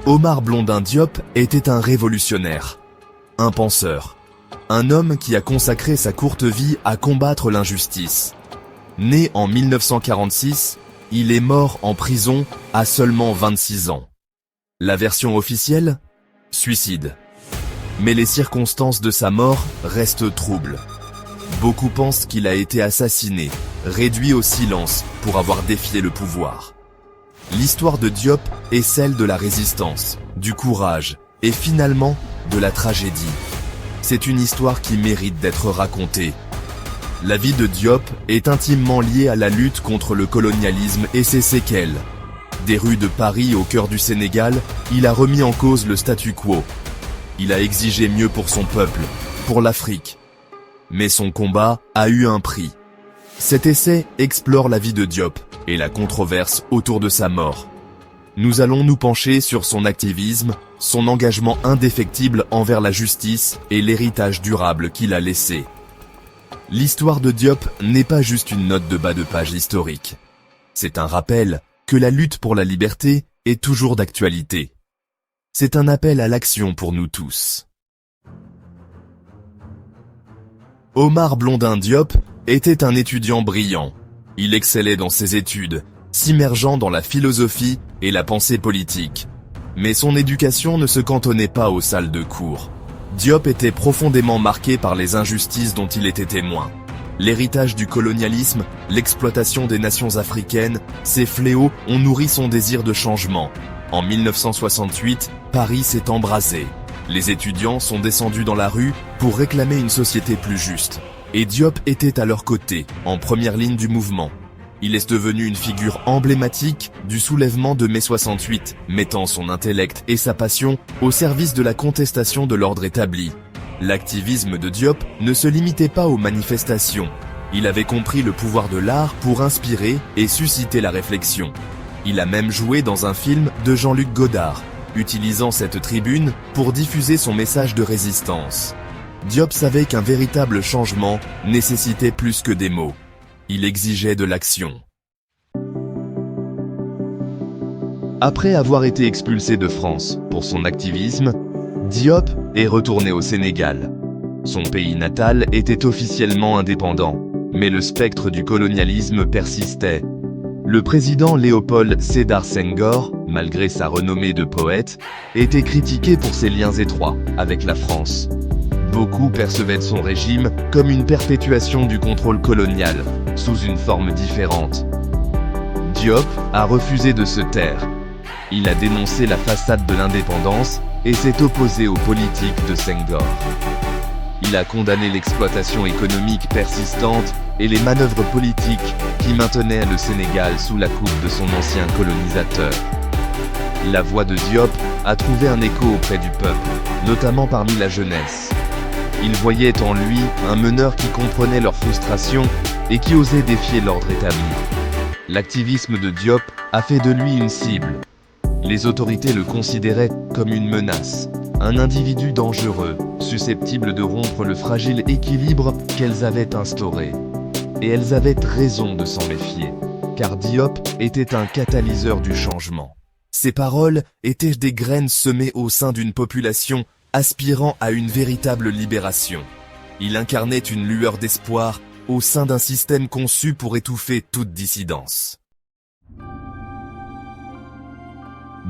Omar Blondin Diop était un révolutionnaire, un penseur, un homme qui a consacré sa courte vie à combattre l'injustice. Né en 1946, il est mort en prison à seulement 26 ans. La version officielle ? Suicide. Mais les circonstances de sa mort restent troubles. Beaucoup pensent qu'il a été assassiné, réduit au silence pour avoir défié le pouvoir. L'histoire de Diop est celle de la résistance, du courage et finalement de la tragédie. C'est une histoire qui mérite d'être racontée. La vie de Diop est intimement liée à la lutte contre le colonialisme et ses séquelles. Des rues de Paris au cœur du Sénégal, il a remis en cause le statu quo. Il a exigé mieux pour son peuple, pour l'Afrique. Mais son combat a eu un prix. Cet essai explore la vie de Diop et la controverse autour de sa mort. Nous allons nous pencher sur son activisme, son engagement indéfectible envers la justice et l'héritage durable qu'il a laissé. L'histoire de Diop n'est pas juste une note de bas de page historique. C'est un rappel que la lutte pour la liberté est toujours d'actualité. C'est un appel à l'action pour nous tous. Omar Blondin Diop était un étudiant brillant. Il excellait dans ses études, s'immergeant dans la philosophie et la pensée politique. Mais son éducation ne se cantonnait pas aux salles de cours. Diop était profondément marqué par les injustices dont il était témoin. L'héritage du colonialisme, l'exploitation des nations africaines, ces fléaux ont nourri son désir de changement. En 1968, Paris s'est embrasé. Les étudiants sont descendus dans la rue pour réclamer une société plus juste. Et Diop était à leur côté, en première ligne du mouvement. Il est devenu une figure emblématique du soulèvement de mai 68, mettant son intellect et sa passion au service de la contestation de l'ordre établi. L'activisme de Diop ne se limitait pas aux manifestations. Il avait compris le pouvoir de l'art pour inspirer et susciter la réflexion. Il a même joué dans un film de Jean-Luc Godard, utilisant cette tribune pour diffuser son message de résistance. Diop savait qu'un véritable changement nécessitait plus que des mots. Il exigeait de l'action. Après avoir été expulsé de France pour son activisme, Diop est retourné au Sénégal. Son pays natal était officiellement indépendant, mais le spectre du colonialisme persistait. Le président Léopold Sédar Senghor, malgré sa renommée de poète, était critiqué pour ses liens étroits avec la France. Beaucoup percevaient son régime comme une perpétuation du contrôle colonial, sous une forme différente. Diop a refusé de se taire. Il a dénoncé la façade de l'indépendance et s'est opposé aux politiques de Senghor. Il a condamné l'exploitation économique persistante et les manœuvres politiques qui maintenaient le Sénégal sous la coupe de son ancien colonisateur. La voix de Diop a trouvé un écho auprès du peuple, notamment parmi la jeunesse. Il voyait en lui un meneur qui comprenait leurs frustrations et qui osait défier l'ordre établi. L'activisme de Diop a fait de lui une cible. Les autorités le considéraient comme une menace, un individu dangereux, susceptible de rompre le fragile équilibre qu'elles avaient instauré. Et elles avaient raison de s'en méfier, car Diop était un catalyseur du changement. Ses paroles étaient des graines semées au sein d'une population aspirant à une véritable libération. Il incarnait une lueur d'espoir au sein d'un système conçu pour étouffer toute dissidence.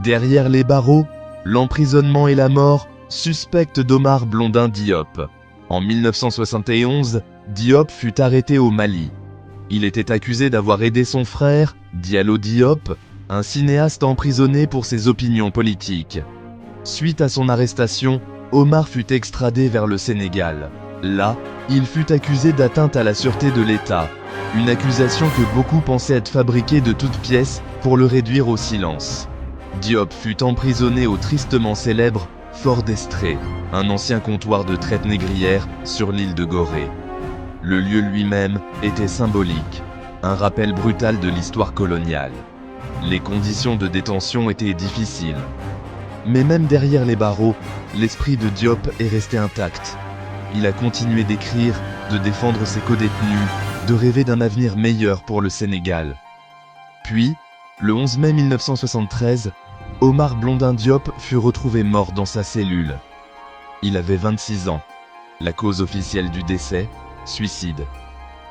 Derrière les barreaux, l'emprisonnement et la mort suspectent d'Omar Blondin Diop. En 1971, Diop fut arrêté au Mali. Il était accusé d'avoir aidé son frère, Diallo Diop, un cinéaste emprisonné pour ses opinions politiques. Suite à son arrestation, Omar fut extradé vers le Sénégal. Là, il fut accusé d'atteinte à la sûreté de l'État, une accusation que beaucoup pensaient être fabriquée de toutes pièces pour le réduire au silence. Diop fut emprisonné au tristement célèbre Fort d'Estrée, un ancien comptoir de traite négrière sur l'île de Gorée. Le lieu lui-même était symbolique, un rappel brutal de l'histoire coloniale. Les conditions de détention étaient difficiles. Mais même derrière les barreaux, l'esprit de Diop est resté intact. Il a continué d'écrire, de défendre ses codétenus, de rêver d'un avenir meilleur pour le Sénégal. Puis, le 11 mai 1973, Omar Blondin Diop fut retrouvé mort dans sa cellule. Il avait 26 ans. La cause officielle du décès, suicide.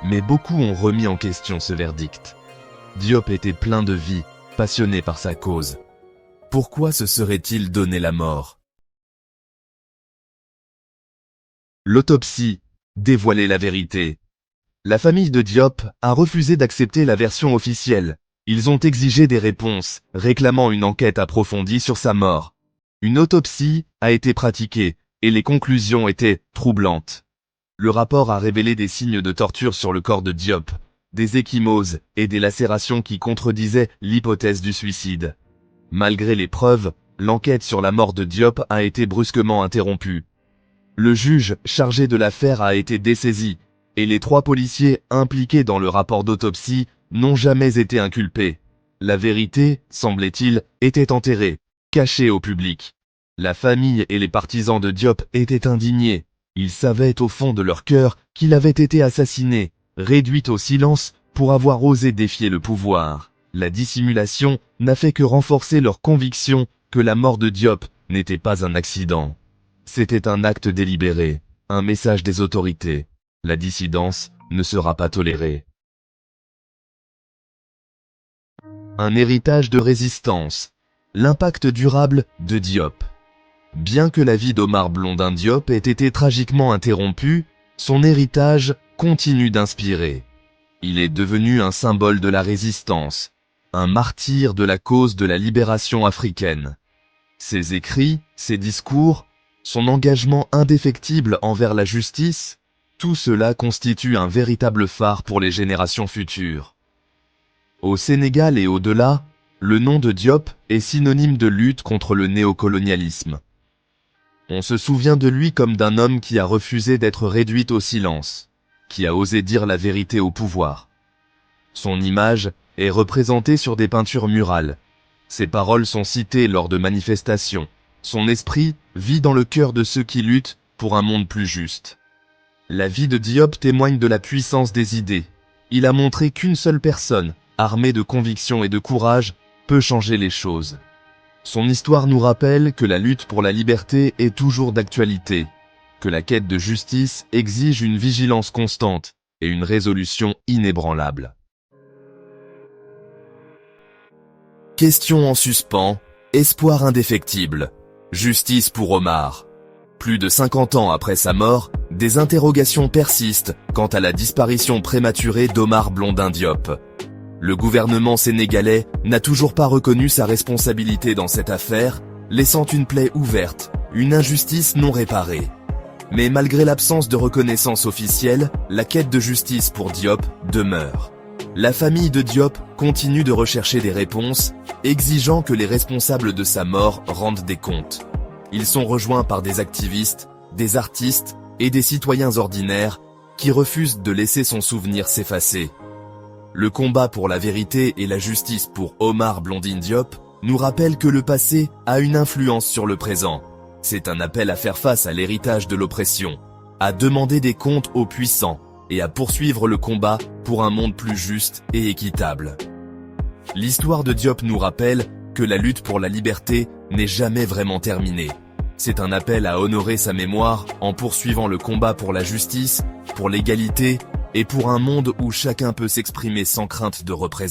Mais beaucoup ont remis en question ce verdict. Diop était plein de vie, passionné par sa cause. Pourquoi se serait-il donné la mort? L'autopsie dévoilait la vérité. La famille de Diop a refusé d'accepter la version officielle. Ils ont exigé des réponses, réclamant une enquête approfondie sur sa mort. Une autopsie a été pratiquée, et les conclusions étaient troublantes. Le rapport a révélé des signes de torture sur le corps de Diop, des ecchymoses et des lacérations qui contredisaient l'hypothèse du suicide. Malgré les preuves, l'enquête sur la mort de Diop a été brusquement interrompue. Le juge chargé de l'affaire a été dessaisi, et les 3 policiers impliqués dans le rapport d'autopsie n'ont jamais été inculpés. La vérité, semblait-il, était enterrée, cachée au public. La famille et les partisans de Diop étaient indignés. Ils savaient au fond de leur cœur qu'il avait été assassiné, réduit au silence pour avoir osé défier le pouvoir. La dissimulation n'a fait que renforcer leur conviction que la mort de Diop n'était pas un accident. C'était un acte délibéré, un message des autorités. La dissidence ne sera pas tolérée. Un héritage de résistance. L'impact durable de Diop. Bien que la vie d'Omar Blondin Diop ait été tragiquement interrompue, son héritage continue d'inspirer. Il est devenu un symbole de la résistance, un martyr de la cause de la libération africaine. Ses écrits, ses discours, son engagement indéfectible envers la justice, tout cela constitue un véritable phare pour les générations futures. Au Sénégal et au-delà, le nom de Diop est synonyme de lutte contre le néocolonialisme. On se souvient de lui comme d'un homme qui a refusé d'être réduit au silence, qui a osé dire la vérité au pouvoir. Son image est représentée sur des peintures murales. Ses paroles sont citées lors de manifestations. Son esprit vit dans le cœur de ceux qui luttent pour un monde plus juste. La vie de Diop témoigne de la puissance des idées. Il a montré qu'une seule personne, armée de conviction et de courage, peut changer les choses. Son histoire nous rappelle que la lutte pour la liberté est toujours d'actualité, que la quête de justice exige une vigilance constante et une résolution inébranlable. Question en suspens, espoir indéfectible. Justice pour Omar. Plus de 50 ans après sa mort, des interrogations persistent quant à la disparition prématurée d'Omar Blondin Diop. Le gouvernement sénégalais n'a toujours pas reconnu sa responsabilité dans cette affaire, laissant une plaie ouverte, une injustice non réparée. Mais malgré l'absence de reconnaissance officielle, la quête de justice pour Diop demeure. La famille de Diop continue de rechercher des réponses, exigeant que les responsables de sa mort rendent des comptes. Ils sont rejoints par des activistes, des artistes et des citoyens ordinaires qui refusent de laisser son souvenir s'effacer. Le combat pour la vérité et la justice pour Omar Blondin Diop nous rappelle que le passé a une influence sur le présent. C'est un appel à faire face à l'héritage de l'oppression, à demander des comptes aux puissants et à poursuivre le combat pour un monde plus juste et équitable. L'histoire de Diop nous rappelle que la lutte pour la liberté n'est jamais vraiment terminée. C'est un appel à honorer sa mémoire en poursuivant le combat pour la justice, pour l'égalité et pour un monde où chacun peut s'exprimer sans crainte de représailles.